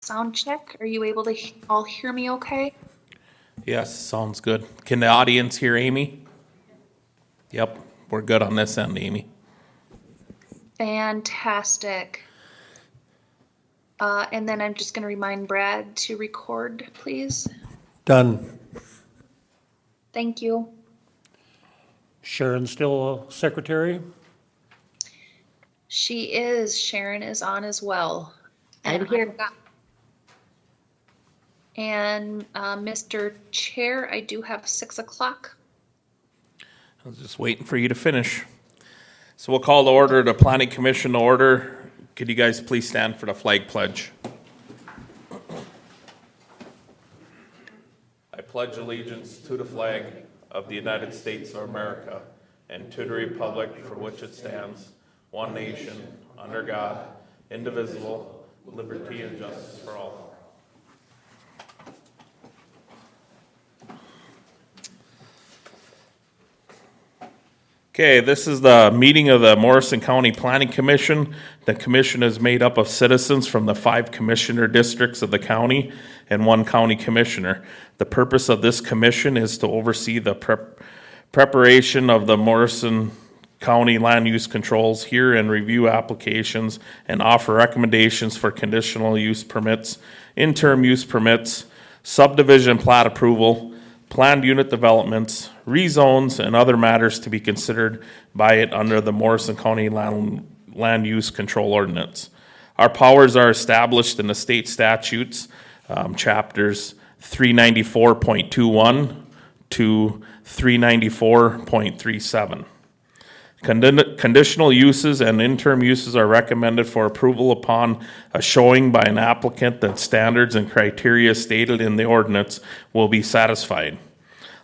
Sound check. Are you able to all hear me okay? Yes, sounds good. Can the audience hear Amy? Yep, we're good on this end, Amy. Fantastic. And then I'm just going to remind Brad to record, please. Done. Thank you. Sharon still secretary? She is. Sharon is on as well. I'm here. And Mr. Chair, I do have 6 o'clock. I was just waiting for you to finish. So we'll call the order, the Planning Commission to order. Could you guys please stand for the flag pledge? I pledge allegiance to the flag of the United States of America and to the republic for which it stands, one nation, under God, indivisible, with liberty and justice for all. Okay, this is the meeting of the Morrison County Planning Commission. The commission is made up of citizens from the 5 commissioner districts of the county and 1 county commissioner. The purpose of this commission is to oversee the preparation of the Morrison County land use controls, hear and review applications, and offer recommendations for conditional use permits, interim use permits, subdivision plat approval, planned unit developments, rezones, and other matters to be considered by it under the Morrison County Land Use Control Ordinance. Our powers are established in the state statutes, chapters 394.21 to 394.37. Conditional uses and interim uses are recommended for approval upon a showing by an applicant that standards and criteria stated in the ordinance will be satisfied.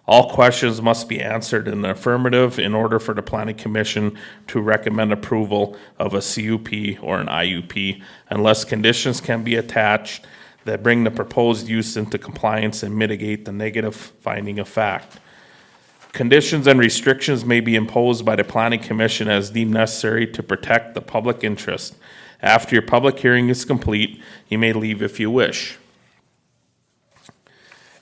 All questions must be answered in the affirmative in order for the Planning Commission to recommend approval of a CUP or an IUP unless conditions can be attached that bring the proposed use into compliance and mitigate the negative finding of fact. Conditions and restrictions may be imposed by the Planning Commission as deemed necessary to protect the public interest. After your public hearing is complete, you may leave if you wish.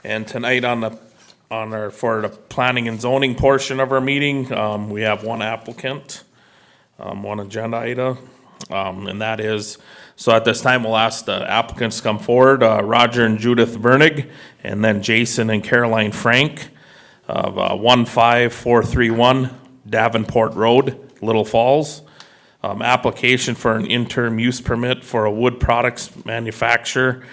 And tonight for the planning and zoning portion of our meeting, we have 1 applicant, 1 agenda item, and that is, so at this time we'll ask the applicants to come forward, Roger and Judith Vernig, and then Jason and Caroline Frank of 15431 Davenport Road, Little Falls. Application for an interim use permit for a wood products manufacturer,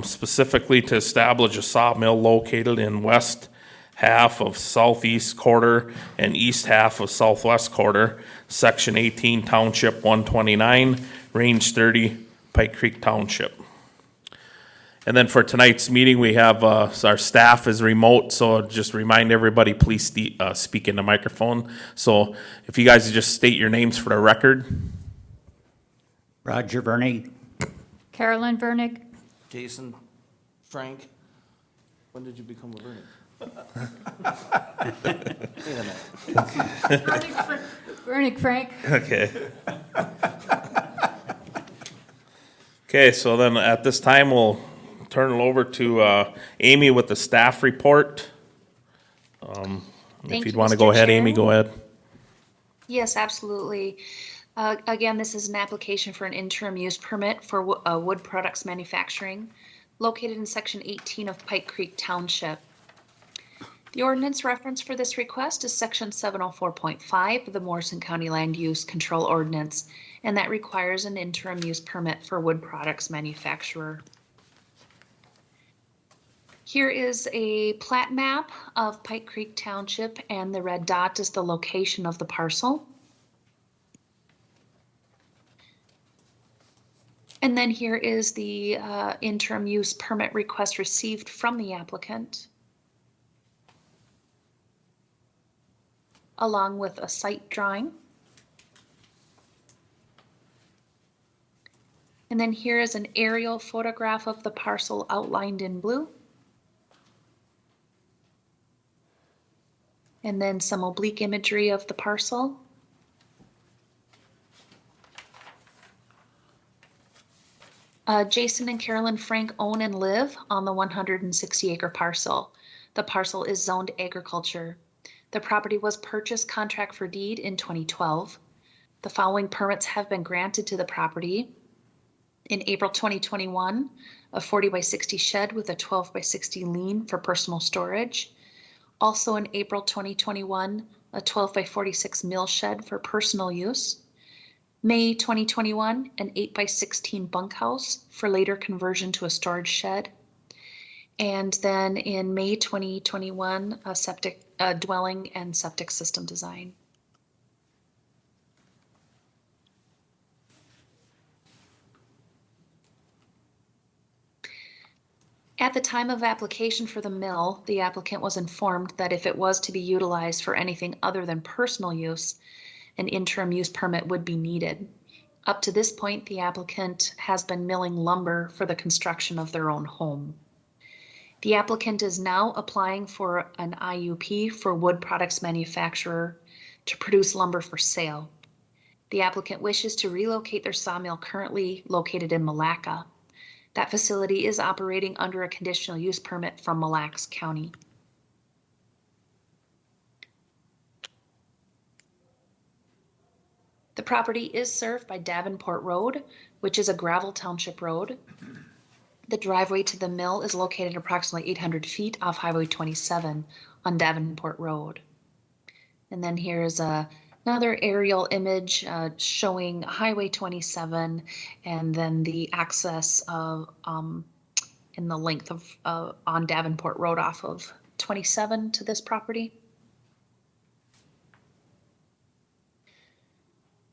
specifically to establish a sawmill located in west half of southeast quarter and east half of southwest quarter, section 18, township 129, range 30, Pike Creek Township. And then for tonight's meeting, we have our staff is remote, so just remind everybody, please speak in the microphone. So if you guys would just state your names for the record. Roger Vernig. Carolyn Vernick. Jason Frank. When did you become a Vernick? Wait a minute. Vernick Frank. Okay. Okay, so then at this time, we'll turn it over to Amy with the staff report. If you'd want to go ahead, Amy, go ahead. Yes, absolutely. Again, this is an application for an interim use permit for wood products manufacturing located in section 18 of Pike Creek Township. The ordinance reference for this request is section 704.5 of the Morrison County Land Use Control Ordinance, and that requires an interim use permit for wood products manufacturer. Here is a plat map of Pike Creek Township, and the red dot is the location of the parcel. And then here is the interim use permit request received from the applicant, along with a site drawing. And then here is an aerial photograph of the parcel outlined in blue. And then some oblique imagery of the parcel. Jason and Carolyn Frank own and live on the 160-acre parcel. The parcel is zoned agriculture. The property was purchased contract for deed in 2012. The following permits have been granted to the property. In April 2021, a 40 by 60 shed with a 12 by 60 lean for personal storage. Also in April 2021, a 12 by 46 mill shed for personal use. May 2021, an 8 by 16 bunkhouse for later conversion to a storage shed. And then in May 2021, a dwelling and septic system design. At the time of application for the mill, the applicant was informed that if it was to be utilized for anything other than personal use, an interim use permit would be needed. Up to this point, the applicant has been milling lumber for the construction of their own home. The applicant is now applying for an IUP for wood products manufacturer to produce lumber for sale. The applicant wishes to relocate their sawmill currently located in Mille Lacs. That facility is operating under a conditional use permit from Mille Lacs County. The property is served by Davenport Road, which is a gravel township road. The driveway to the mill is located approximately 800 feet off Highway 27 on Davenport Road. And then here's another aerial image showing Highway 27 and then the access of in the length of on Davenport Road off of 27 to this property.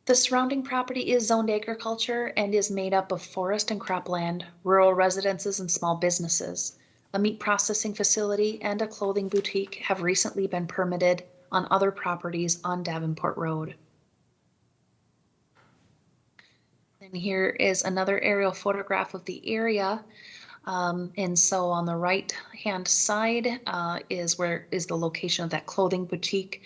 The surrounding property is zoned agriculture and is made up of forest and cropland, rural residences and small businesses. A meat processing facility and a clothing boutique have recently been permitted on other properties on Davenport Road. And here is another aerial photograph of the area. And so on the right hand side is the location of that clothing boutique.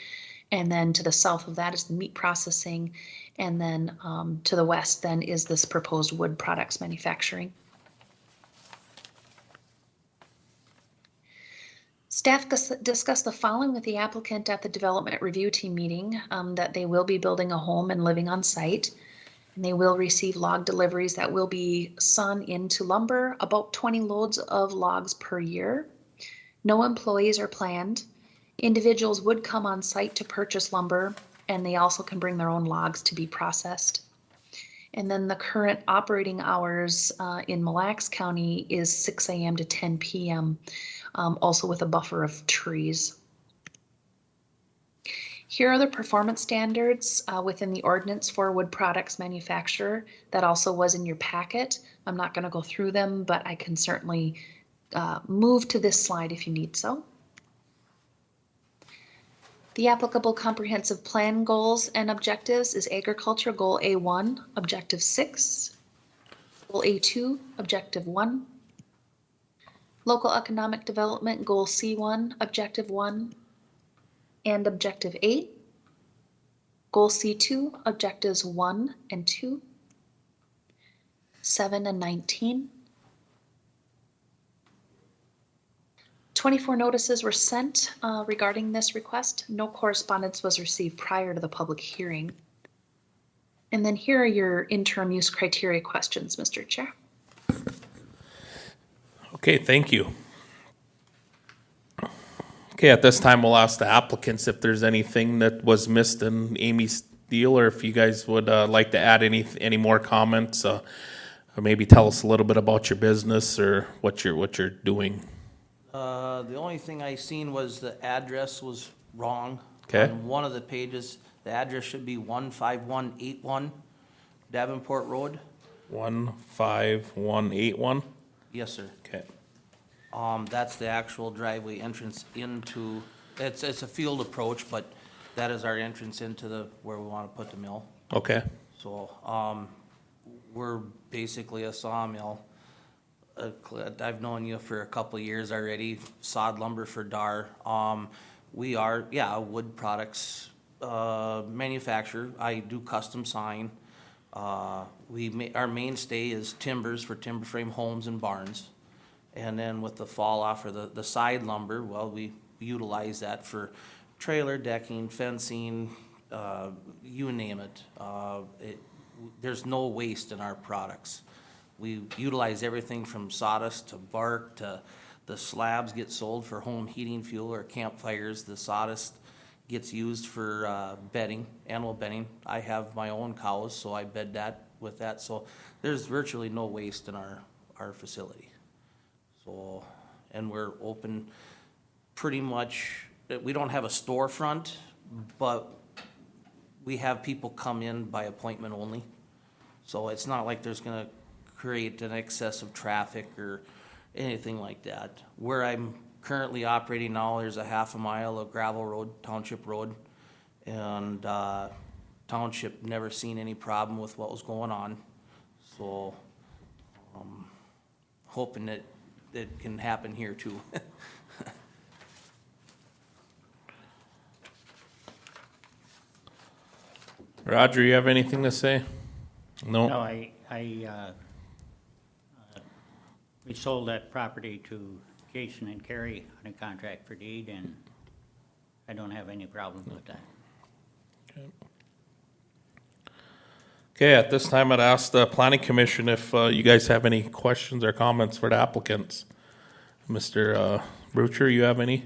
And then to the south of that is the meat processing. And then to the west then is this proposed wood products manufacturing. Staff discussed the following with the applicant at the development review team meeting, that they will be building a home and living on site. And they will receive log deliveries that will be sawn into lumber, about 20 loads of logs per year. No employees are planned. Individuals would come on site to purchase lumber, and they also can bring their own logs to be processed. And then the current operating hours in Mille Lacs County is 6 a.m. to 10 p.m., also with a buffer of trees. Here are the performance standards within the ordinance for wood products manufacturer. That also was in your packet. I'm not going to go through them, but I can certainly move to this slide if you need so. The applicable comprehensive plan goals and objectives is agriculture goal A1, objective 6, goal A2, objective 1, local economic development goal C1, objective 1, and objective 8, goal C2, objectives 1 and 2, 7 and 19. 24 notices were sent regarding this request. No correspondence was received prior to the public hearing. And then here are your interim use criteria questions, Mr. Chair. Okay, thank you. Okay, at this time, we'll ask the applicants if there's anything that was missed in Amy's deal, or if you guys would like to add any more comments, or maybe tell us a little bit about your business or what you're doing. The only thing I seen was the address was wrong. Okay. On one of the pages, the address should be 15181 Davenport Road. 15181. Yes, sir. Okay. That's the actual driveway entrance into, it's a field approach, but that is our entrance into where we want to put the mill. Okay. So, we're basically a sawmill. I've known you for a couple of years already, sawed lumber for Dar. We are, a wood products, manufacturer. I do custom sign. Our mainstay is timbers for timber frame homes and barns. And then with the fall off or the side lumber, well, we utilize that for trailer decking, fencing, you name it. There's no waste in our products. We utilize everything from sawdust to bark to the slabs get sold for home heating fuel or campfires. The sawdust gets used for bedding, animal bedding. I have my own cows, so I bed that with that. So there's virtually no waste in our facility. So, and we're open pretty much, we don't have a storefront, but we have people come in by appointment only. So it's not like there's gonna create an excess of traffic or anything like that. Where I'm currently operating now, there's a half a mile of gravel road, township road. And township never seen any problem with what was going on. So, hoping that it can happen here too. Roger, you have anything to say? No, No? we sold that property to Jason and Carrie on a contract for deed, and I don't have any problem with that. Okay, at this time, I'd ask the planning commission if you guys have any questions or comments for the applicants. Mr. Brucher, you have any?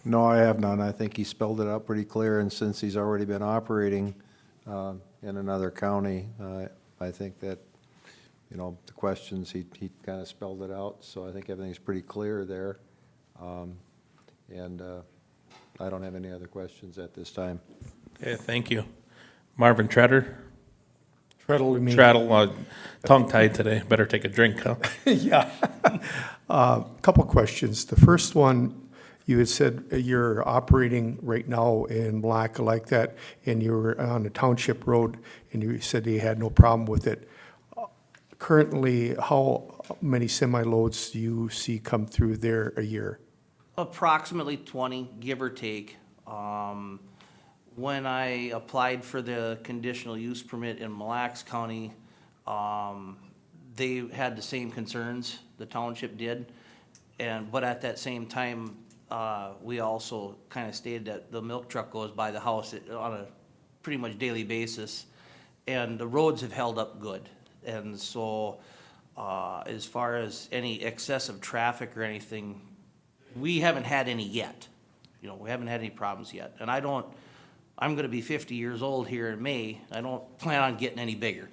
No, I have none. I think he spelled it out pretty clear, and since he's already been operating in another county, I think that, you know, the questions, he kind of spelled it out, so I think everything's pretty clear there. And I don't have any other questions at this time. Okay, thank you. Marvin Treader? Treadle, me. Traddle, tongue-tied today. Better take a drink, huh? Yeah. Couple questions. The first one, you had said you're operating right now in Malacca like that, and you were on a township road, and you said you had no problem with it. Currently, how many semi-loads do you see come through there a year? Approximately 20, give or take. When I applied for the conditional use permit in Mille Lacs County, they had the same concerns, the township did. But at that same time, we also kind of stated that the milk truck goes by the house on a pretty much daily basis, and the roads have held up good. And so, as far as any excessive traffic or anything, we haven't had any yet. You know, we haven't had any problems yet. And I'm gonna be 50 years old here in May. I don't plan on getting any bigger.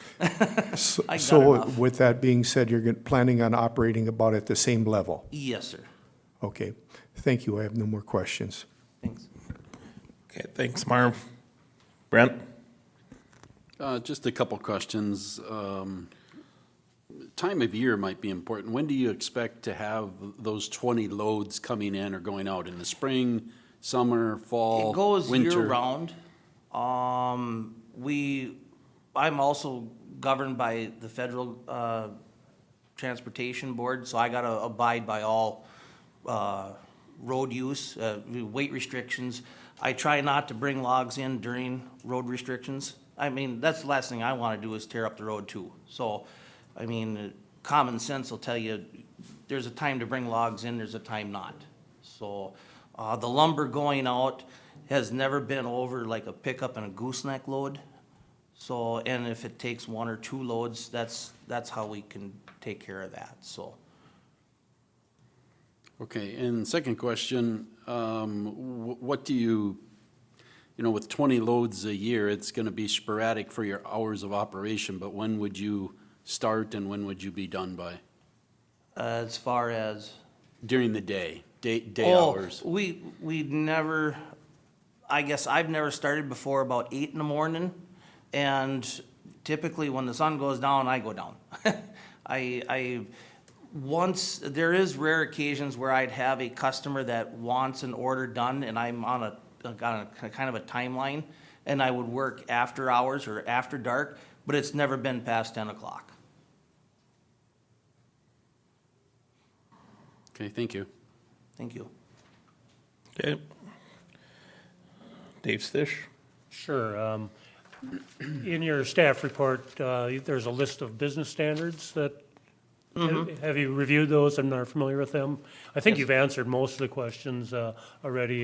So I got so enough. with that being said, you're planning on operating about at the same level? Yes, sir. Okay. Thank you. I have no more questions. Thanks. Okay, thanks, Marv. Brent? Just a couple questions. Time of year might be important. When do you expect to have those 20 loads coming in or going out? In the spring, summer, fall, It goes winter? year-round. I'm also governed by the Federal Transportation Board, so I gotta abide by all road use, weight restrictions. I try not to bring logs in during road restrictions. I mean, that's the last thing I wanna do is tear up the road too. So, I mean, common sense will tell you, there's a time to bring logs in, there's a time not. So, the lumber going out has never been over like a pickup and a gooseneck load. So, and if it takes one or two loads, that's how we can take care of that, so. Okay, and second question, what do you know, with 20 loads a year, it's gonna be sporadic for your hours of operation, but when would you start and when would you be done by? As far as? During the day Oh, hours? we never, I guess I've never started before about 8 in the morning, and typically when the sun goes down, I go down. Once, there is rare occasions where I'd have a customer that wants an order done, and I'm on a kind of a timeline, and I would work after hours or after dark, but it's never been past 10 o'clock. Okay, thank you. Thank you. Okay. Dave Stish? Sure. In your staff report, there's a list of business standards that, have you reviewed those and are familiar with them? I think Yes. you've answered most of the questions already.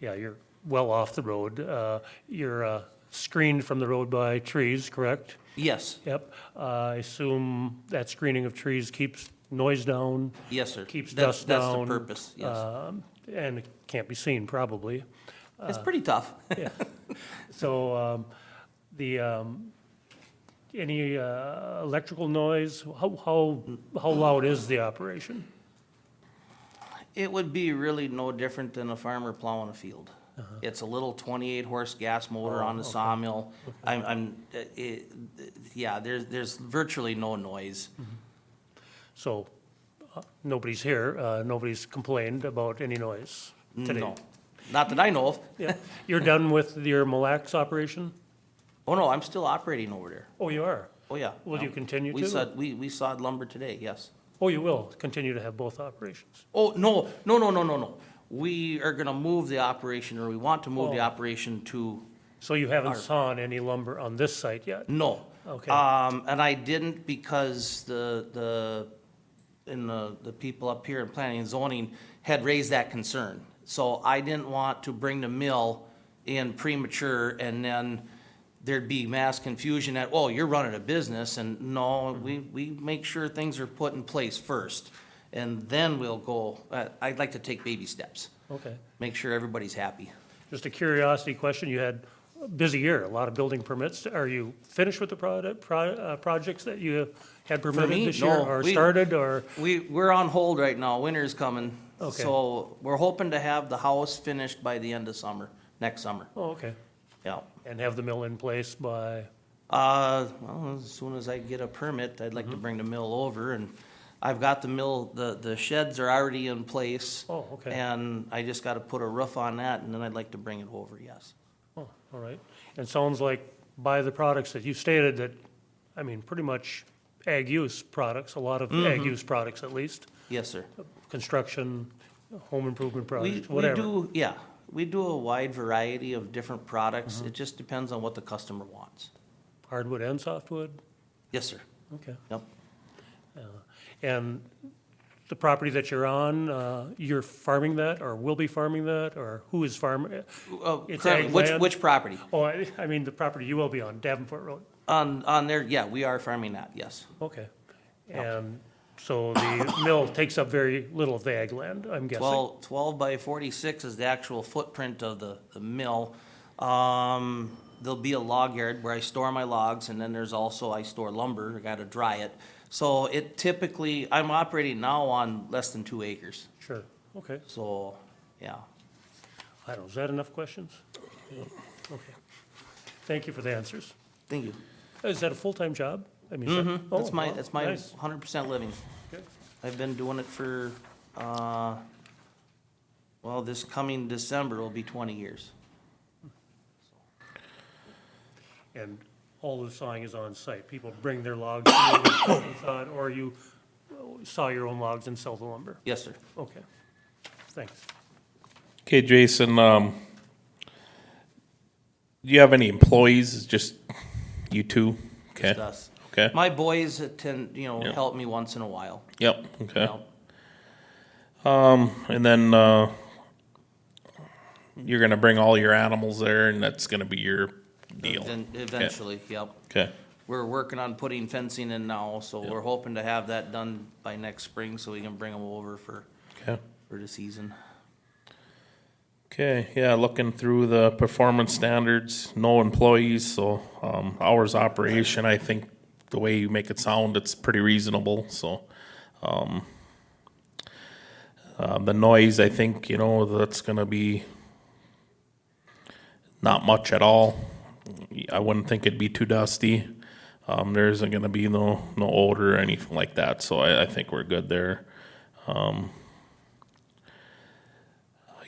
Yeah, you're well off the road. You're screened from the road by trees, correct? Yes, Yep. I assume that screening of trees keeps noise down, yes, sir. keeps That's- dust down. That's the purpose, yes. And it can't be seen, probably. It's pretty tough. So, any electrical noise, how loud is the operation? It would be really no different than a farmer plowing a field. Uh-huh. It's a little 28 horse gas motor Oh, on the sawmill. Yeah, there's virtually no noise. So, nobody's here, nobody's complained about any noise today? No, not that I know of. Yeah. You're done with your Mille Lacs operation? Oh, no, I'm still operating over there. Oh, you are? Oh, yeah. Will you No. continue We to? sawed, we sawed lumber today, yes. Oh, you will continue to have both operations? Oh, no. We are gonna move the operation, or we want to move the Oh. operation to, So you haven't sawn any lumber on this site yet? no. Okay. And I didn't because the people up here in planning and zoning had raised that concern. So I didn't want to bring the mill in premature and then there'd be mass confusion that, oh, you're running a business, and no, we make sure things are put in place first. And then we'll go, I'd like to take baby steps, Okay. make sure everybody's happy. Just a curiosity question, you had a busy year, a lot of building permits. Are you finished with the projects that you had permitted me, this year? no, Or we- started, or? We're on hold right now, winter's coming. Okay. So we're hoping to have the house finished by the end of summer, next summer, Oh, okay. yeah. And have the mill in place by, Well, as soon as I get a permit, I'd like to bring the mill over, and I've got the mill, the sheds are already in place. Oh, okay. And I just gotta put a roof on that, and then I'd like to bring it over, yes. oh, all right. And it sounds like by the products that you stated that, I mean, pretty much ag use products, a lot of ag use products at least, Yes, sir. construction, home improvement We, projects, we whatever. do, yeah, we do a wide variety of different Mm-hmm. products. It just depends on what the customer wants. Hardwood and softwood? Yes, sir. Okay. Yep. And the property that you're on, you're farming that, or will be farming that, or who is farming? It's Currently, ag which, land? which property? Oh, I mean, the property you will be on, Davenport Road. On there, yeah, we are farming that, yes. Okay. And so the mill takes up very little of the ag land, I'm guessing? 12 by 46 is the actual footprint of the mill. There'll be a log yard where I store my logs, and then there's also, I store lumber, I gotta dry it. So it typically, I'm operating now on less than 2 acres, Sure, okay. so, yeah. I don't know, is that enough questions? Okay. Thank you for the answers. Thank you. Is that a full-time job? I mean, is that- That's oh, my, wow, that's my nice. 100% living. Good. I've been doing it for, well, this coming December will be 20 years. And all the sawing is on site? People bring their logs to you and saw it, or you saw your own logs and sell the lumber? Yes, sir. Okay, thanks. Okay, Jason, do you have any employees? Just you two? Okay. Just us. Okay. My boys tend, Yeah. help me once in a while. Yep, okay. Yep. And then, you're gonna bring all your animals there and that's gonna be your deal? Eventually, yep. Okay, We're working on putting fencing in now, so we're hoping to have that done by next spring so we can bring them over for okay. the season. Okay, yeah, looking through the performance standards, no employees, so, hours of operation, I think the way you make it sound, it's pretty reasonable, so, the noise, I think, that's gonna be not much at all. I wouldn't think it'd be too dusty. There isn't gonna be no odor or anything like that, so I think we're good there. I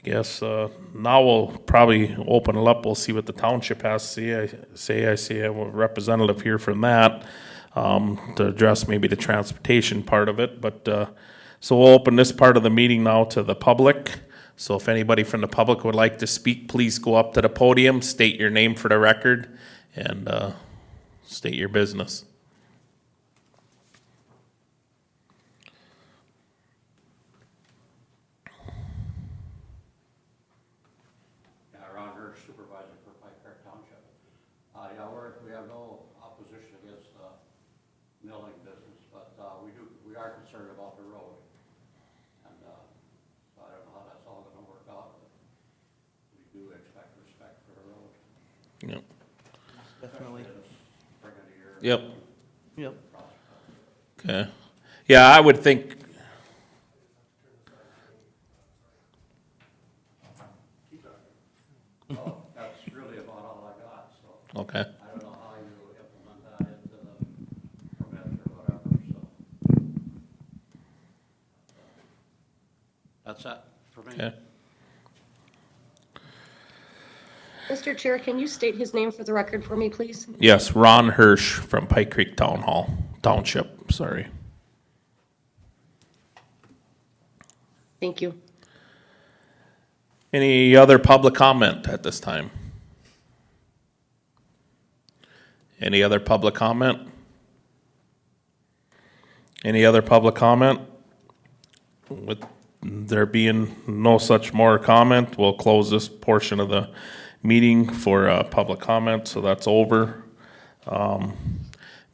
guess, now we'll probably open it up, we'll see what the township has to say. I see a representative here from that, to address maybe the transportation part of it, but, so we'll open this part of the meeting now to the public. So if anybody from the public would like to speak, please go up to the podium, state your name for the record, and state your business. Yeah, Ron Hirsch, Supervisor for Pike Creek Township. Yeah, we have no opposition against the milling business, but we are concerned about the road. And so I don't know how that's all gonna work out, but we do expect respect for the road. Yep. Definitely. Bring it here. Yep. Yep. Okay. Yeah, I would think. So that's really about all I got, so. Okay. I don't know how you implement that into the permit or whatever, so. That's it for me. Okay. Mr. Chair, can you state his name for the record for me, please? Yes, Ron Hirsch from Pike Creek Township. Sorry. Thank you. Any other public comment at this time? Any other public comment? Any other public comment? With there being no such more comment, we'll close this portion of the meeting for public comment, so that's over.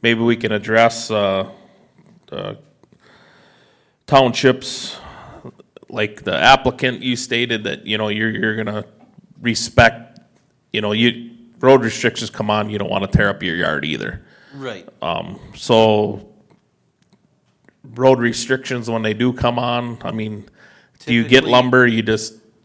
Maybe we can address townships, like the applicant, you stated that, you're gonna respect, road restrictions come on, you don't wanna tear up your yard either. Right. So road restrictions, when they do come on, I mean, do you get Typically- lumber,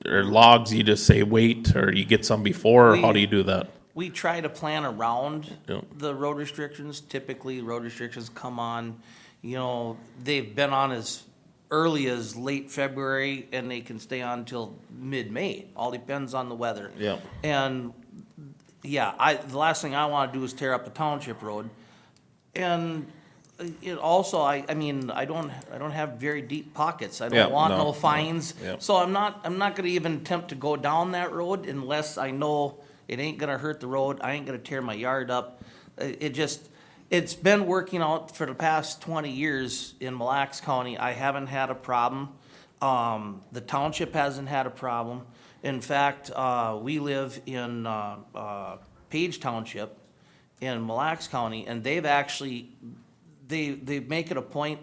or logs, you just say wait, or you get some before, or how do you do that? We try to plan around Yep. the road restrictions. Typically, road restrictions come on, they've been on as early as late February, and they can stay on until mid-May. All depends on the weather. Yep. And, yeah, the last thing I wanna do is tear up a township road. And it also, I don't have very deep pockets. I Yeah, don't want no, no fines. yeah. So I'm not gonna even attempt to go down that road unless I know it ain't gonna hurt the road. I ain't gonna tear my yard up. It's been working out for the past 20 years in Mille Lacs County. I haven't had a problem. The township hasn't had a problem. In fact, we live in, Page Township in Mille Lacs County, and they've actually, they make it a point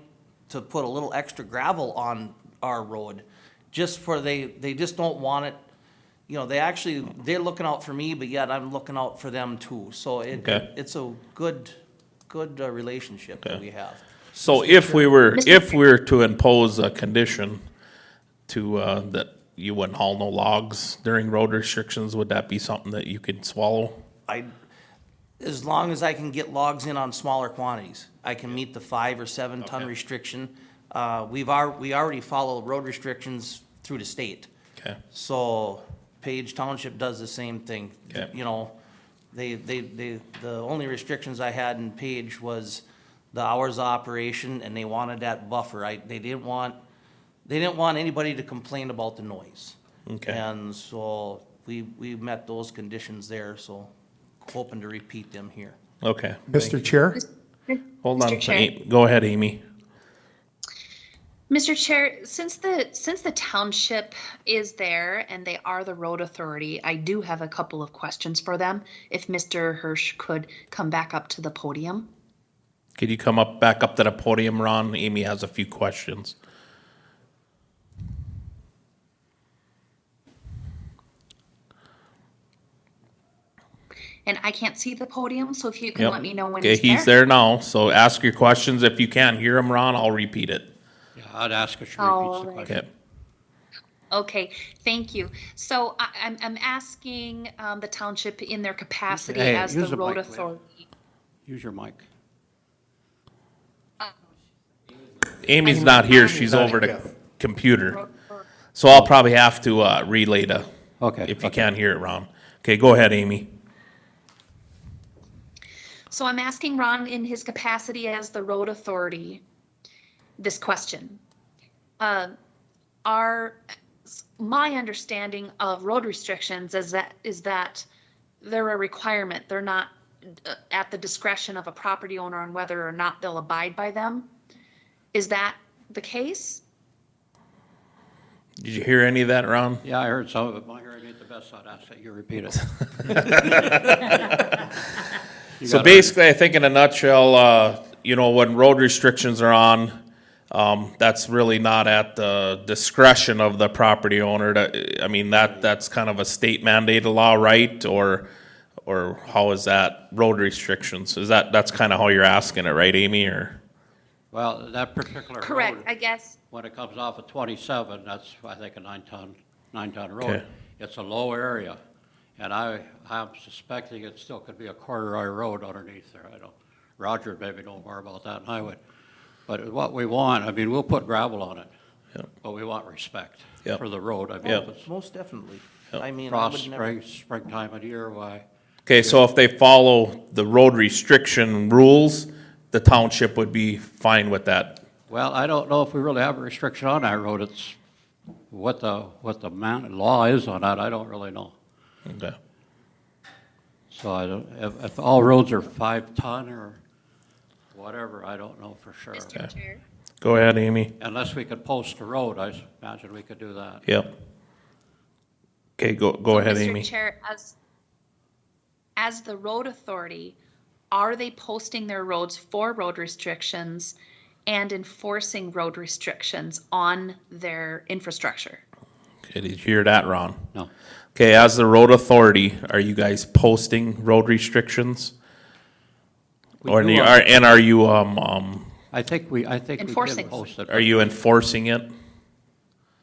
to put a little extra gravel on our road, they just don't want it, they're looking out for me, but yet I'm looking out for them too. So Okay. it's a good relationship that Okay. we have. So if we were to impose a condition to, that you wouldn't haul no logs during road restrictions, would that be something that you could swallow? As long as I can get logs in on smaller quantities, I can meet the 5 or 7 ton Okay. restriction. We already follow road restrictions through the state. Okay. So Page Township does the same thing. Okay. The only restrictions I had in Page was the hours of operation, and they wanted that buffer. They didn't want anybody to complain about the noise. Okay. And so we met those conditions there, so hoping to repeat them here. Okay. Mr. Chair? Hold on. Mr. Chair. Go ahead, Amy. Mr. Chair, since the township is there and they are the road authority, I do have a couple of questions for them. If Mr. Hirsch could come back up to the podium. Could you come back up to the podium, Ron? Amy has a few questions. And I can't see the podium, so if you can Yep. let me know when Okay, he's there now, so ask your questions. If you can't hear him, Ron, I'll repeat it. Yeah, I'd ask if she repeats the All right. question. Okay. Okay, thank you. So I'm asking the township in their capacity Hey, as use the the road mic, will you? authority. Use your mic. Amy's not here. She's over the computer. So I'll probably have to relay the, Okay. if you can't hear it, Ron. Okay, go ahead, Amy. So I'm asking Ron in his capacity as the road authority this question. my understanding of road restrictions is that they're a requirement. They're not at the discretion of a property owner on whether or not they'll abide by them. Is that the case? Did you hear any of that, Ron? Yeah, I heard some of it. My hearing ain't the best, so I'd ask that you repeat it. So basically, I think in a nutshell, when road restrictions are on, that's really not at the discretion of the property owner. That's kind of a state mandated law, right? Or how is that road restrictions? That's kind of how you're asking it, right, Amy? Or Well, that particular Correct, road, I guess. when it comes off of 27, that's, I think, a nine-ton road. Okay. It's a low area, and I'm suspecting it still could be a corduroy road underneath there. I don't, Roger would maybe know more about that than I would. But what we want, we'll put gravel on it, Yep. but we want respect Yep. for the road. Yep. If it's Most definitely. Yep. I mean, I frost, would never. springtime of the year, why? okay, so if they follow the road restriction rules, the township would be fine with that. Well, I don't know if we really have a restriction on that road. It's what the law is on that, I don't really know. Okay. So I don't, if all roads are 5 ton or whatever, I don't know for sure. Mr. Chair. Go ahead, Amy. Unless we could post a road, I imagine we could do that. Yep. Okay, go ahead, Amy. Mr. Chair, as the road authority, are they posting their roads for road restrictions and enforcing road restrictions on their infrastructure? Okay, did you hear that, Ron? No. Okay, as the road authority, are you guys posting road restrictions? We Or do are you I think we can Enforcing. post it. are you enforcing it?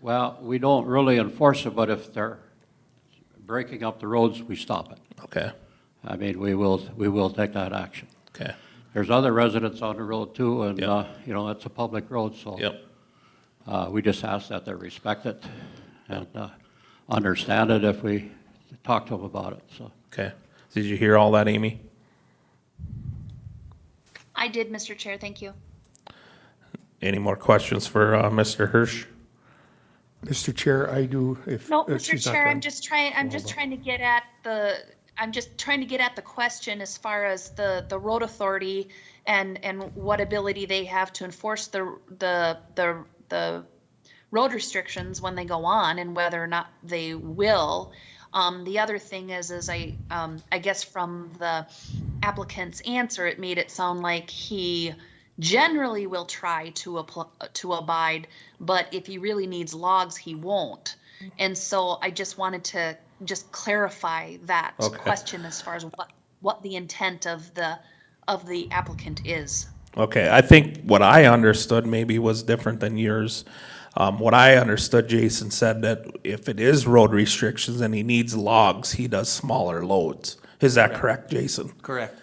Well, we don't really enforce it, but if they're breaking up the roads, we stop it. Okay, We will take that action. okay, There's other residents on the road too, and, Yep. It's a public road, so. yep, We just ask that they respect it and understand it if we talk to them about it, so. okay. Did you hear all that, Amy? I did, Mr. Chair, thank you. Any more questions for Mr. Hirsch? Mr. Chair, I do, if. No, if Mr. she's not Chair, done. I'm just trying to get at the question as far as the road authority and what ability they have to enforce the road restrictions when they go on and whether or not they will. The other thing is I guess from the applicant's answer, it made it sound like he generally will try to abide, but if he really needs logs, he won't. And so I just wanted to just clarify that Okay. question as far as what the intent of the applicant is. Okay, I think what I understood maybe was different than yours. What I understood, Jason said that if it is road restrictions and he needs logs, he does smaller loads. Is that correct, Jason? Correct.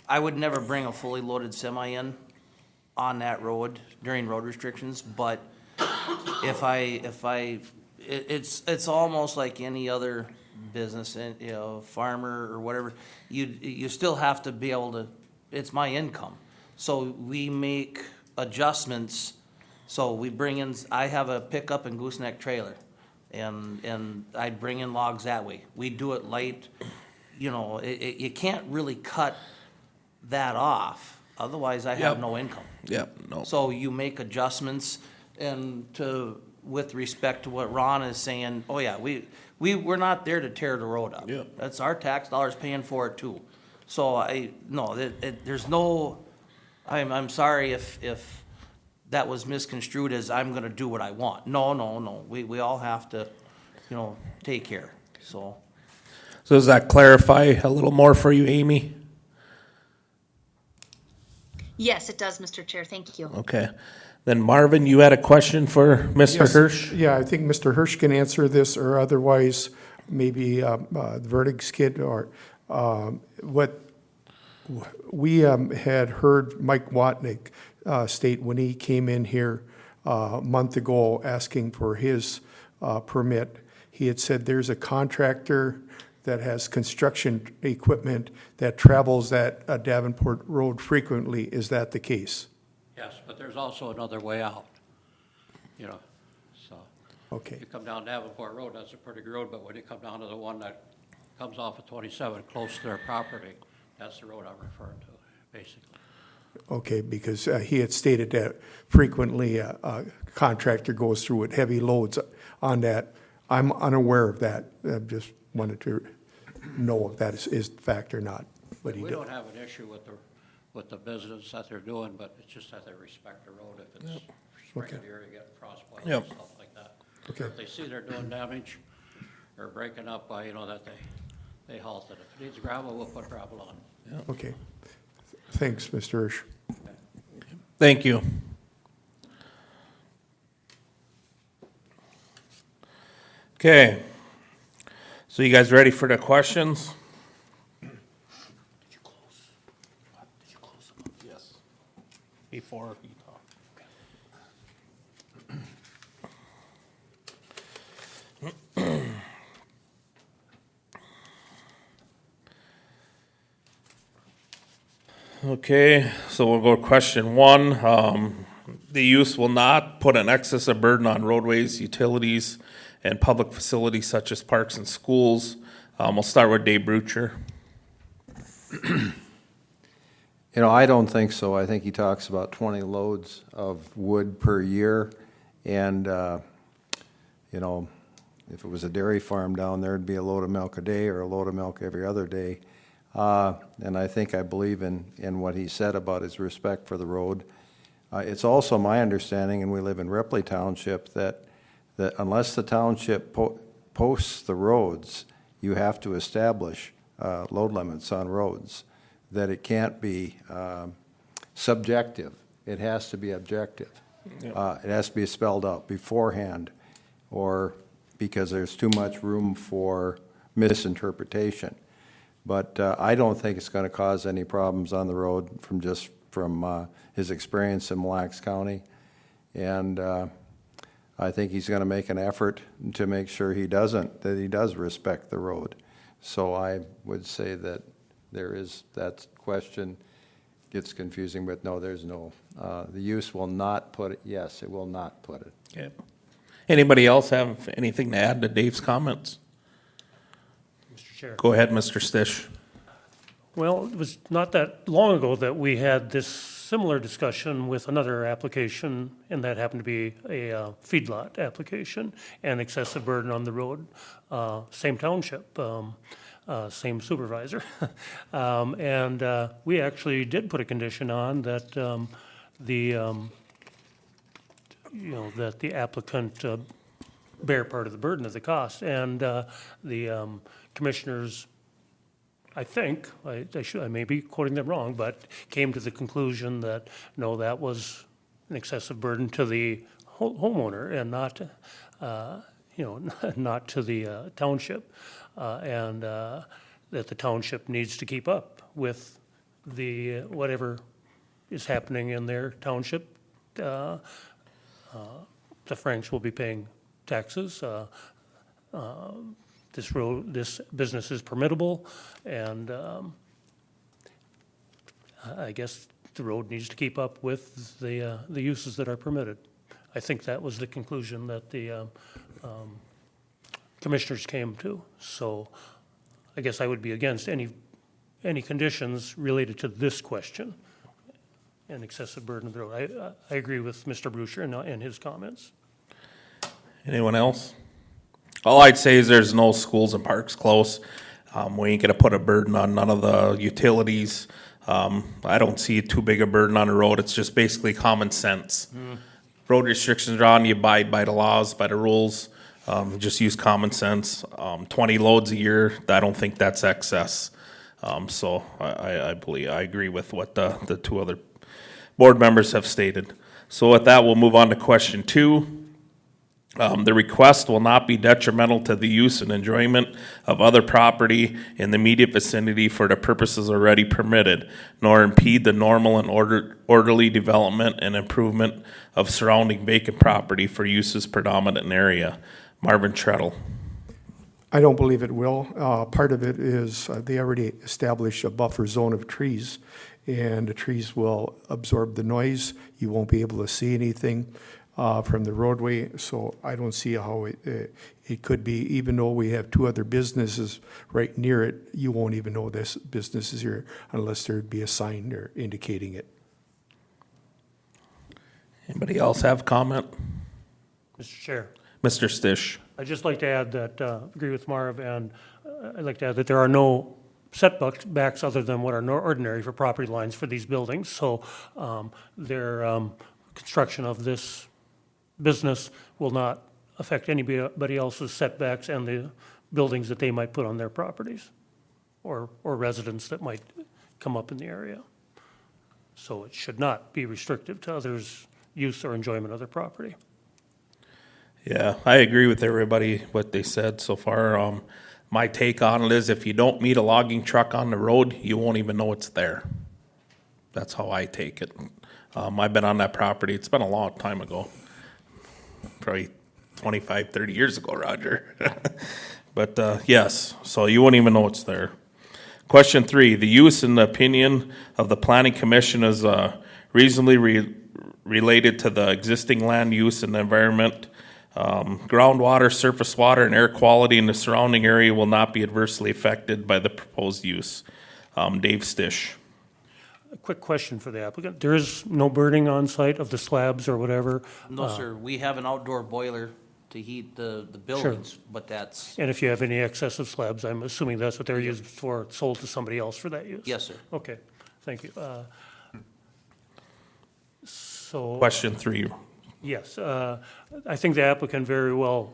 I would never bring a fully loaded semi in on that road during road restrictions, but it's almost like any other business, and farmer or whatever, you still have to be able to, it's my income. So we make adjustments, so we bring in, I have a pickup and gooseneck trailer, and I bring in logs that way. We do it light, you can't really cut that off, otherwise I have Yep. no income. Yep, no. So you make adjustments with respect to what Ron is saying, oh yeah, we're not there to tear the road up. Yeah. That's our tax dollars paying for it too. So there's no, I'm sorry if that was misconstrued as I'm gonna do what I want. No, we all have to, take care, so. So does that clarify a little more for you, Amy? Yes, it does, Mr. Chair. Thank you. Okay. Then Marvin, you had a question for Mr. Yes. Hirsch? Yeah, I think Mr. Hirsch can answer this, or otherwise, maybe the verdict skid, or what we had heard Mike Watnick state when he came in here a month ago asking for his permit. He had said there's a contractor that has construction equipment that travels that Davenport Road frequently. Is that the case? Yes, but there's also another way out, you know, so. Okay, You come down Davenport Road, that's a pretty good road, but when you come down to the one that comes off of 27, close to their property, that's the road I'm referring to, basically. okay, because he had stated that frequently a contractor goes through with heavy loads on that. I'm unaware of that. I just wanted to know if that is fact or not, but he We did. don't have an issue with the business that they're doing, but it's just that they respect the road if it's spring Okay. of the year, you get frostbite Yep. and stuff like that. Okay. If they see they're doing damage or breaking up, that they halt it. If it needs gravel, we'll put gravel on. Okay. Thanks, Mr. Hirsch. Thank you. Okay. So you guys ready for the questions? Yes. Before you talk. Okay, so we'll go to question one. The use will not put an excessive burden on roadways, utilities, and public facilities such as parks and schools. We'll start with Dave Brucher. I don't think so. I think he talks about 20 loads of wood per year. And, if it was a dairy farm down there, it'd be a load of milk a day or a load of milk every other day. And I believe in what he said about his respect for the road. It's also my understanding, and we live in Ripley Township, that unless the township posts the roads, you have to establish load limits on roads, that it can't be subjective. It has to be objective. It has to be spelled out beforehand, or because there's too much room for misinterpretation. But I don't think it's going to cause any problems on the road from his experience in Mille Lacs County. And I think he's going to make an effort to make sure he does respect the road. So I would say that that question gets confusing, but no, there's no, the use will not put it, yes, it will not put it. Okay. Anybody else have anything to add to Dave's comments? Mr. Chair. Go ahead, Mr. Stish. Well, it was not that long ago that we had this similar discussion with another application, and that happened to be a feedlot application and excessive burden on the road. Same township, same supervisor. And we actually did put a condition on that that the applicant bear part of the burden of the cost. And the commissioners, I think, I may be quoting them wrong, but came to the conclusion that, no, that was an excessive burden to the homeowner and not, not to the township. And that the township needs to keep up with whatever is happening in their township. The Franks will be paying taxes. This business is permittable, and I guess the road needs to keep up with the uses that are permitted. I think that was the conclusion that the commissioners came to. So I guess I would be against any conditions related to this question, an excessive burden of the road. I agree with Mr. Brucher and his comments. Anyone else? All I'd say is there's no schools and parks close. We ain't gonna put a burden on none of the utilities. I don't see too big a burden on the road. It's just basically common sense. Road restrictions are on, you abide by the laws, by the rules. Just use common sense. 20 loads a year, I don't think that's excess. So I agree with what the two other board members have stated. So with that, we'll move on to question 2. The request will not be detrimental to the use and enjoyment of other property in the immediate vicinity for the purposes already permitted, nor impede the normal and orderly development and improvement of surrounding vacant property for uses predominant in area. Marvin Treadle. I don't believe it will. Part of it is they already established a buffer zone of trees, and the trees will absorb the noise. You won't be able to see anything from the roadway, so I don't see how it could be. Even though we have two other businesses right near it, you won't even know this business is here unless there'd be a sign there indicating it. Anybody else have comment? Mr. Chair, Mr. Stish? I'd just like to add that, agree with Marv, and I'd like to add that there are no setbacks other than what are ordinary for property lines for these buildings. So their construction of this business will not affect anybody else's setbacks and the buildings that they might put on their properties or residents that might come up in the area. So it should not be restrictive to others' use or enjoyment of their property. Yeah, I agree with everybody, what they said so far. My take on it is if you don't meet a logging truck on the road, you won't even know it's there. That's how I take it. I've been on that property, it's been a long time ago. Probably 25, 30 years ago, Roger. But yes, so you won't even know it's there. Question 3, the use and the opinion of the planning commission is reasonably related to the existing land use and the environment. Groundwater, surface water, and air quality in the surrounding area will not be adversely affected by the proposed use. Dave Stish. A quick question for the applicant. There is no burning on site of the slabs or whatever? No, sir, we have an outdoor boiler to heat the buildings, but that's, And if you have any excessive slabs, I'm assuming that's what they're used for, sold to somebody else for that use? yes, sir. Okay, thank you. So. Question 3. Yes, I think the applicant very well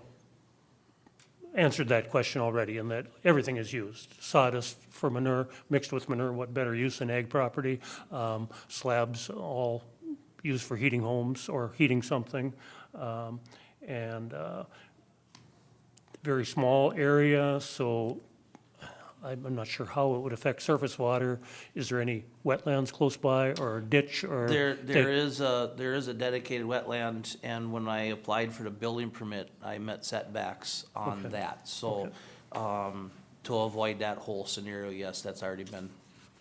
answered that question already, in that everything is used. Sawdust for manure, mixed with manure, what better use in ag property? Slabs, all used for heating homes or heating something. And very small area, so I'm not sure how it would affect surface water. Is there any wetlands close by or a ditch or? There is a dedicated wetland, and when I applied for the building permit, I met setbacks on Okay. that. So, to avoid that whole scenario, yes, that's already been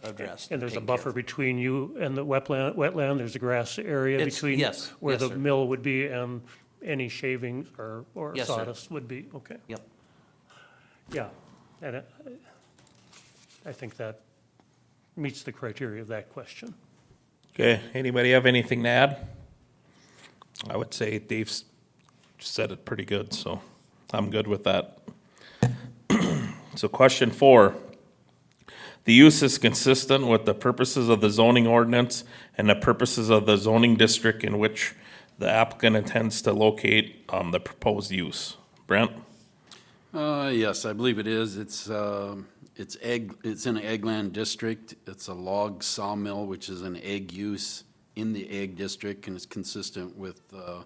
addressed. And there's a taken buffer care of. between you and the wetland, there's a grass area It's- between? yes, Where yes, the sir. mill would be and any shavings or Yes, sir. sawdust would be, okay. Yep. Yeah, and I think that meets the criteria of that question. Okay, anybody have anything to add? I would say Dave's said it pretty good, so I'm good with that. So question 4. The use is consistent with the purposes of the zoning ordinance and the purposes of the zoning district in which the applicant intends to locate the proposed use. Brent? Yes, I believe it is. It's in an eggland district. It's a log sawmill, which is an egg use in the egg district, and it's consistent with the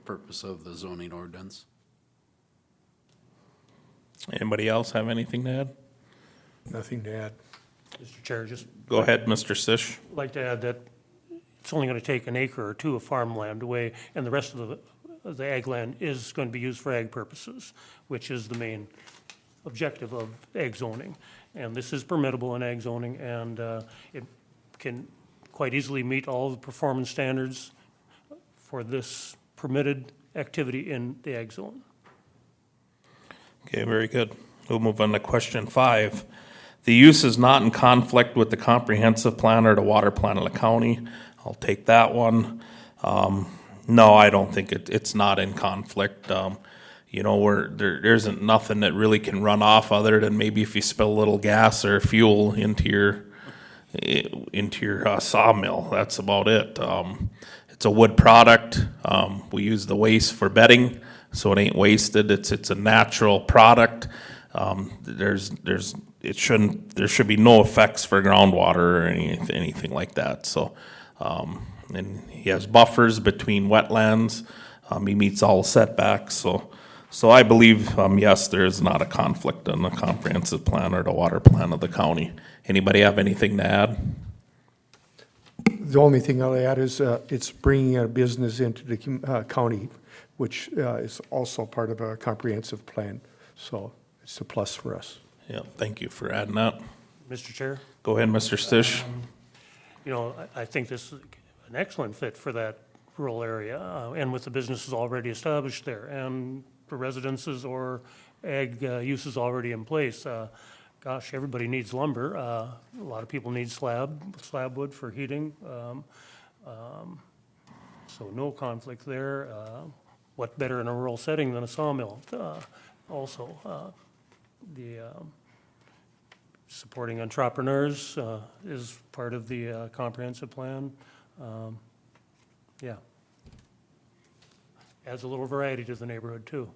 purpose of the zoning ordinance. Anybody else have anything to add? Nothing to add. Mr. Chair, just Go ahead, Mr. Sish. like to add that it's only going to take an acre or two of farmland away, and the rest of the ag land is going to be used for ag purposes, which is the main objective of ag zoning. And this is permittable in ag zoning, and it can quite easily meet all the performance standards for this permitted activity in the ag zone. Okay, very good. We'll move on to question 5. The use is not in conflict with the comprehensive plan or the water plan of the county. I'll take that one. No, I don't think it's not in conflict. There isn't nothing that really can run off other than maybe if you spill a little gas or fuel into your sawmill. That's about it. It's a wood product. We use the waste for bedding, so it ain't wasted. It's a natural product. There should be no effects for groundwater or anything like that. So, and he has buffers between wetlands. He meets all setbacks. So I believe, yes, there is not a conflict on the comprehensive plan or the water plan of the county. Anybody have anything to add? The only thing I'll add is it's bringing a business into the county, which is also part of a comprehensive plan. So it's a plus for us. Yeah, thank you for adding that. Mr. Chair, Go ahead, Mr. Stish. you know, I think this is an excellent fit for that rural area, and with the businesses already established there, and the residences or ag uses already in place. Gosh, everybody needs lumber. A lot of people need slab wood for heating. So no conflict there. What better in a rural setting than a sawmill? Also, supporting entrepreneurs is part of the comprehensive plan. Yeah. Adds a little variety to the neighborhood, too,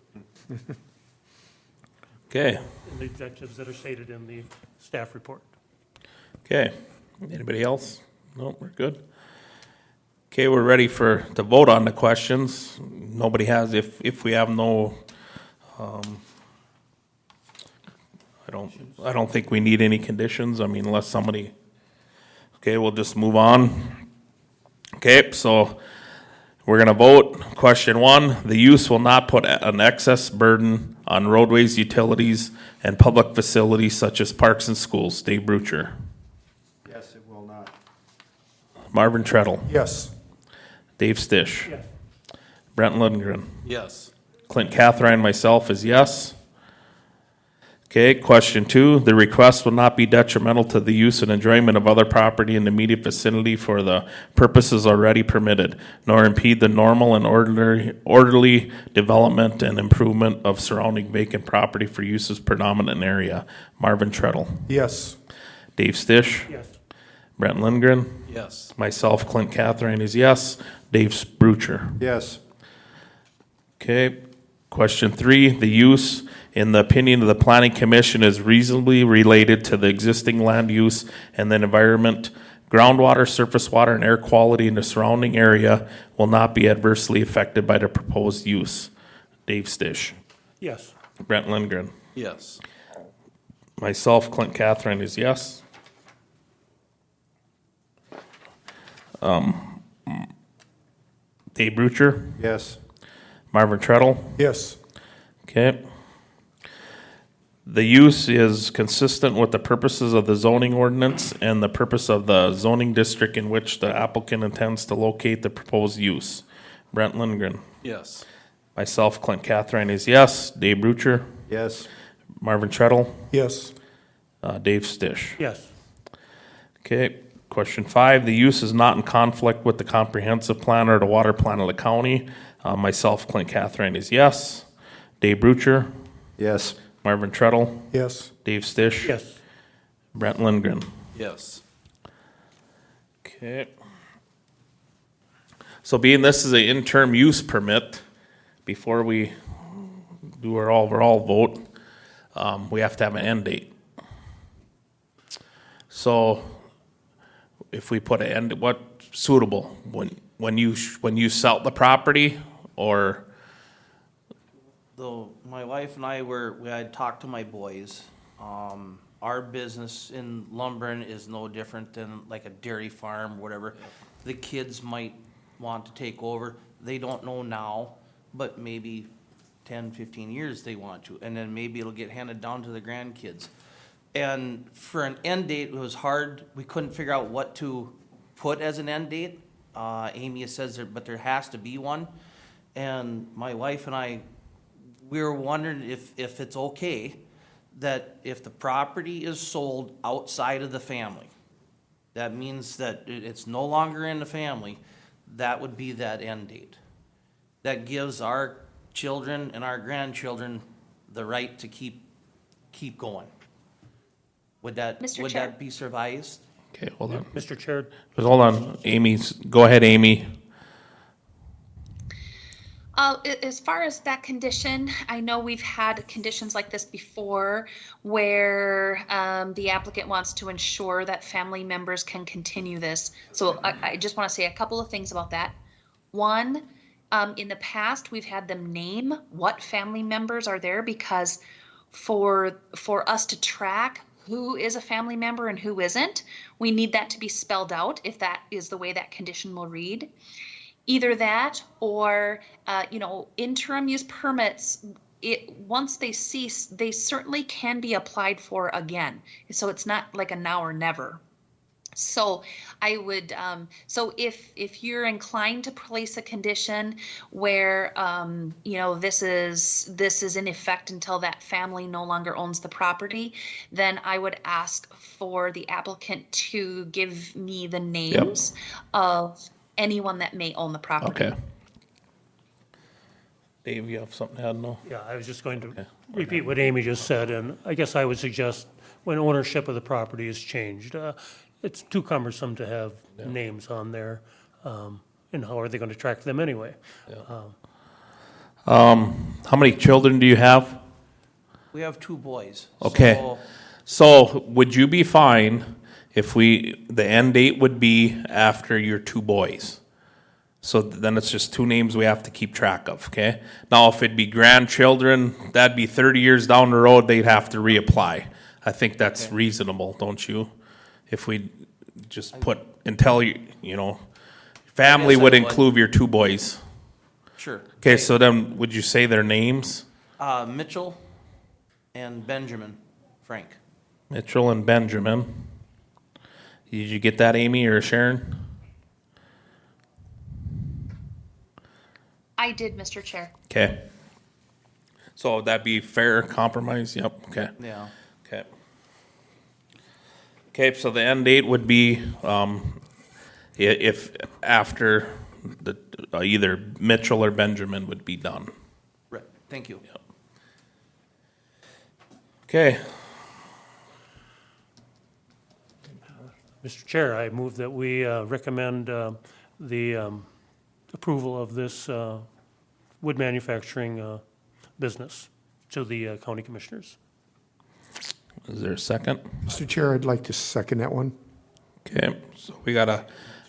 Okay, in the objectives that are stated in the staff report. okay. Anybody else? No, we're good. Okay, we're ready to vote on the questions. Nobody has, if we have no, I don't think we need any conditions. I mean, unless somebody, okay, we'll just move on. Okay, so we're gonna vote. Question 1, the use will not put an excess burden on roadways, utilities, and public facilities such as parks and schools. Dave Brucher. Yes, it will not. Marvin Treadle. Yes. Dave Stish. Yes. Brent Lundgren. Yes. Clint Catherine, myself is yes. Okay, question 2, the request will not be detrimental to the use and enjoyment of other property in the immediate vicinity for the purposes already permitted, nor impede the normal and orderly development and improvement of surrounding vacant property for uses predominant area. Marvin Treadle. Yes. Dave Stish. Yes. Brent Lindgren. Yes. Myself, Clint Catherine is yes. Dave Brucher. Yes. Okay. Question 3, the use, in the opinion of the planning commission, is reasonably related to the existing land use and the environment. Groundwater, surface water, and air quality in the surrounding area will not be adversely affected by the proposed use. Dave Stish. Yes. Brent Lindgren. Yes. Myself, Clint Catherine is yes. Dave Brucher. Yes. Marvin Treadle. Yes. Okay. The use is consistent with the purposes of the zoning ordinance and the purpose of the zoning district in which the applicant intends to locate the proposed use. Brent Lindgren. Yes. Myself, Clint Catherine is yes. Dave Brucher. Yes. Marvin Treadle. Yes. Dave Stish. Yes. Okay. Question 5, the use is not in conflict with the comprehensive plan or the water plan of the county. Myself, Clint Catherine is yes. Dave Brucher. Yes. Marvin Treadle. Yes. Dave Stish. Yes. Brent Lindgren. Yes. Okay. So being this is an interim use permit, before we do our overall vote, we have to have an end date. So if we put an end, what suitable, when you sell the property, or? Though my wife and I we had talked to my boys. Our business in lumbering is no different than like a dairy farm, whatever. The kids might want to take over. They don't know now, but maybe 10, 15 years they want to. And then maybe it'll get handed down to the grandkids. And for an end date, it was hard. We couldn't figure out what to put as an end date. Amy says but there has to be one. And my wife and I, we were wondering if it's okay that if the property is sold outside of the family, that means that it's no longer in the family, that would be that end date. That gives our children and our grandchildren the right to keep going. Would that be supervised? Okay, hold on. Mr. Chair, Hold on, go ahead, Amy. As far as that condition, I know we've had conditions like this before where the applicant wants to ensure that family members can continue this. So I just want to say a couple of things about that. One, in the past, we've had them name what family members are there, because for us to track who is a family member and who isn't, we need that to be spelled out if that is the way that condition will read. Either that or, interim use permits, once they cease, they certainly can be applied for again. So it's not like a now or never. So I would, so if you're inclined to place a condition where, this is in effect until that family no longer owns the property, then I would ask for the applicant to give me the names of anyone that may own the property. Okay. Dave, you have something to add? No? Yeah, I was just going to repeat what Amy just said, and I guess I would suggest when ownership of the property is changed, it's too cumbersome to have names on there, and how are they going to track them anyway? How many children do you have? We have 2 boys. Okay. So So would you be fine if the end date would be after your 2 boys? So then it's just 2 names we have to keep track of, okay? Now, if it'd be grandchildren, that'd be 30 years down the road, they'd have to reapply. I think that's reasonable, don't you? If we just put, until family I would would. include your 2 boys. Sure. Okay, so then would you say their names? Mitchell and Benjamin Frank. Mitchell and Benjamin. Did you get that, Amy or Sharon? I did, Mr. Chair. Okay. So would that be fair compromise? Yep, okay. Yeah. Okay. Okay, so the end date would be, if after either Mitchell or Benjamin would be done. Right. Thank you. Okay, Mr. Chair, I move that we recommend the approval of this wood manufacturing business to the county commissioners. is there a second? Mr. Chair, I'd like to second that one. Okay, so we got a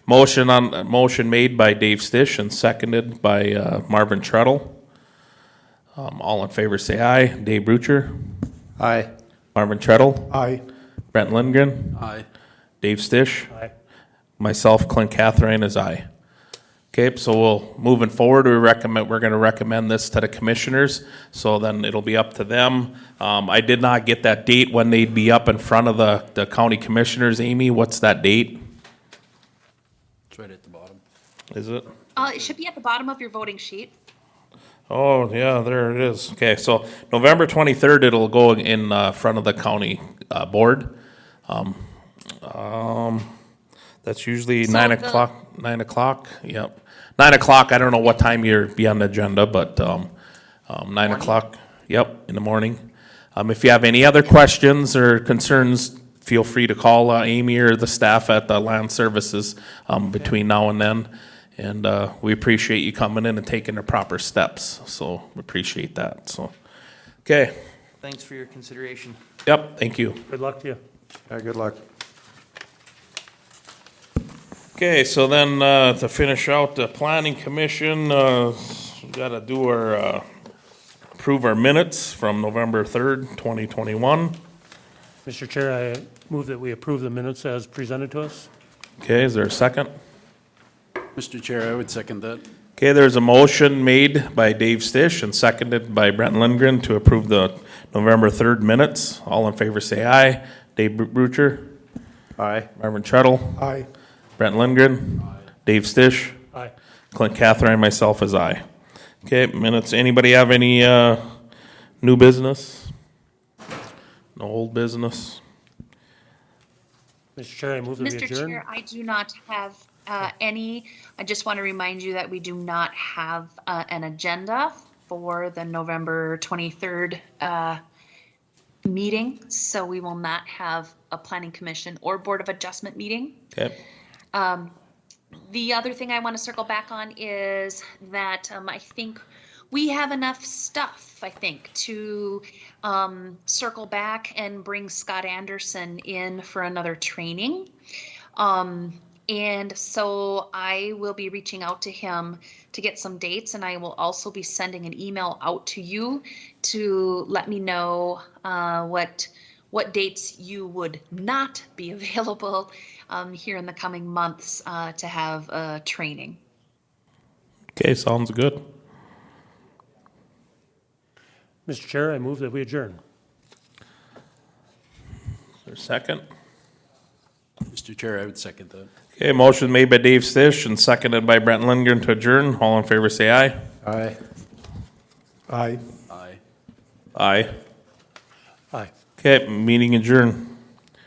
motion made by Dave Stish and seconded by Marvin Treadle. All in favor say aye. Dave Brucher, Aye. Marvin Treadle, Aye. Brent Lindgren, Aye. Dave Stish, Aye. myself, Clint Catherine is aye. Okay, so moving forward, we're going to recommend this to the commissioners, so then it'll be up to them. I did not get that date when they'd be up in front of the county commissioners. Amy, what's that date? It's right at the bottom. Is it? It should be at the bottom of your voting sheet. Oh, yeah, there it is. Okay, so November 23rd, it'll go in front of the county board. That's usually So 9 the- o'clock, 9 o'clock, yep. 9 o'clock, I don't know what time you're be on the agenda, but 9 o'clock, yep, in the morning. If you have any other questions or concerns, feel free to call Amy or the staff at the Land Services between now and then. And we appreciate you coming in and taking the proper steps, so we appreciate that, so. Okay, Thanks for your consideration. yep, thank you. Good luck to you. Yeah, good luck. Okay, so then, to finish out the planning commission, we gotta do our, approve our minutes from November 3rd, 2021. Mr. Chair, I move that we approve the minutes as presented to us. Okay, is there a second? Mr. Chair, I would second that. Okay, there's a motion made by Dave Stish and seconded by Brent Lindgren to approve the November 3rd minutes. All in favor say aye. Dave Brucher, Aye. Marvin Treadle, Aye. Brent Lindgren, Dave Stish, Aye. Clint Catherine, myself is aye. Okay, minutes, anybody have any, new business? No old business? Mr. Chair, I move that we Mr. adjourn. Chair, I do not have any. I just want to remind you that we do not have an agenda for the November 23rd meeting, so we will not have a planning commission or board of adjustment meeting. Okay, The other thing I want to circle back on is that I think we have enough stuff, I think, to circle back and bring Scott Anderson in for another training. And so I will be reaching out to him to get some dates, and I will also be sending an email out to you to let me know what dates you would not be available here in the coming months to have training. okay, sounds good. Mr. Chair, I move that we adjourn. Is there a second? Mr. Chair, I would second that. Okay, motion made by Dave Stish and seconded by Brent Lindgren to adjourn. All in favor, say aye. Aye. Aye. Aye. Aye. Aye. Okay, meeting adjourned.